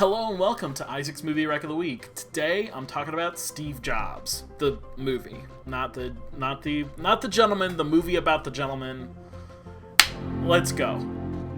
Hello and welcome to Isaac's Movie Rec of the Week. Today I'm talking about Steve Jobs, the movie, not the gentleman, the movie about the gentleman. Let's go.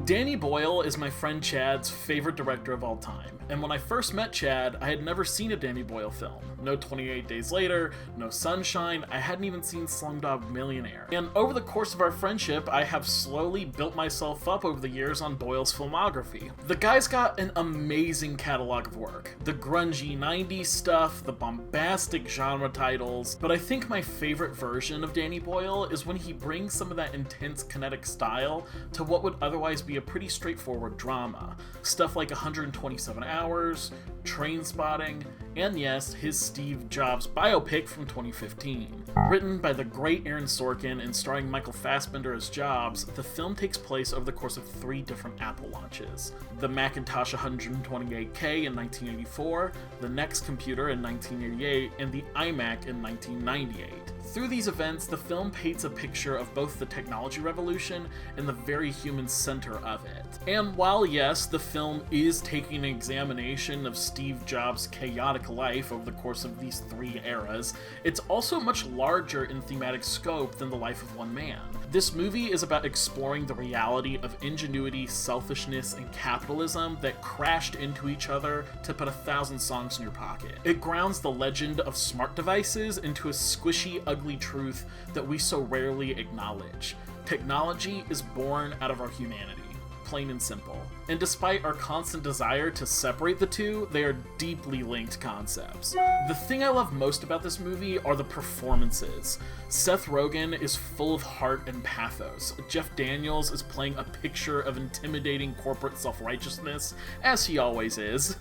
Danny Boyle is my friend Chad's favorite director of all time, and when I first met Chad, I had never seen a Danny Boyle film. No 28 Days Later, no Sunshine, I hadn't even seen Slumdog Millionaire. And over the course of our friendship, I have slowly built myself up over the years on Boyle's filmography. The guy's got an amazing catalog of work. The grungy 90s stuff, the bombastic genre titles, but I think my favorite version of Danny Boyle is when he brings some of that intense kinetic style to what would otherwise be a pretty straightforward drama. Stuff like 127 Hours, Trainspotting, and yes, his Steve Jobs biopic from 2015. Written by the great Aaron Sorkin and starring Michael Fassbender as Jobs, the film takes place over the course of 3 different Apple launches. The Macintosh 128K in 1984, the NeXT computer in 1988, and the iMac in 1998. Through these events, the film paints a picture of both the technology revolution and the very human center of it. And while yes, the film is taking an examination of Steve Jobs' chaotic life over the course of these 3 eras, it's also much larger in thematic scope than the life of one man. This movie is about exploring the reality of ingenuity, selfishness, and capitalism that crashed into each other to put 1,000 songs in your pocket. It grounds the legend of smart devices into a squishy, ugly truth that we so rarely acknowledge. Technology is born out of our humanity. Plain and simple. And despite our constant desire to separate the two, they are deeply linked concepts. The thing I love most about this movie are the performances. Seth Rogen is full of heart and pathos. Jeff Daniels is playing a picture of intimidating corporate self-righteousness, as he always is.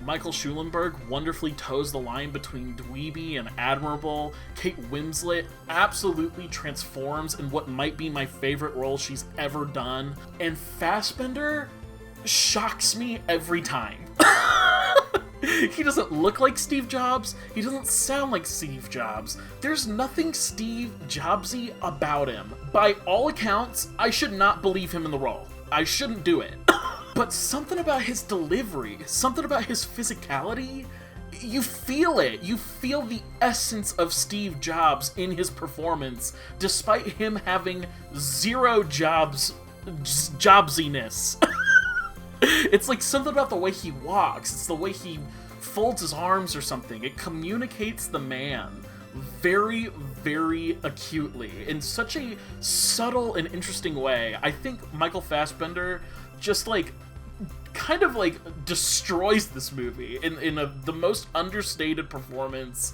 Michael Schulenberg wonderfully toes the line between dweeby and admirable. Kate Winslet absolutely transforms in what might be my favorite role she's ever done. And Fassbender shocks me every time. He doesn't look like Steve Jobs. He doesn't sound like Steve Jobs. There's nothing Steve Jobsy about him. By all accounts, I should not believe him in the role. I shouldn't do it. But something about his delivery, something about his physicality, you feel it. You feel the essence of Steve Jobs in his performance, despite him having zero Jobsiness. It's like something about the way he walks. It's the way he folds his arms or something. It communicates the man very, very acutely in such a subtle and interesting way. I think Michael Fassbender just kind of destroys this movie in the most understated performance.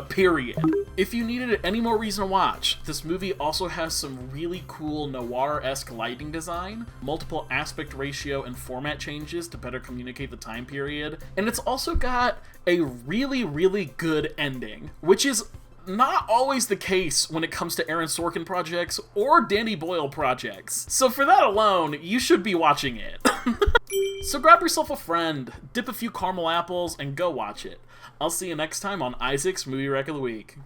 Period. If you needed any more reason to watch, this movie also has some really cool noir-esque lighting design, multiple aspect ratio and format changes to better communicate the time period, and it's also got a really, really good ending, which is not always the case when it comes to Aaron Sorkin projects or Danny Boyle projects. So for that alone, you should be watching it. So grab yourself a friend, dip a few caramel apples, and go watch it. I'll see you next time on Isaac's Movie Rec of the Week.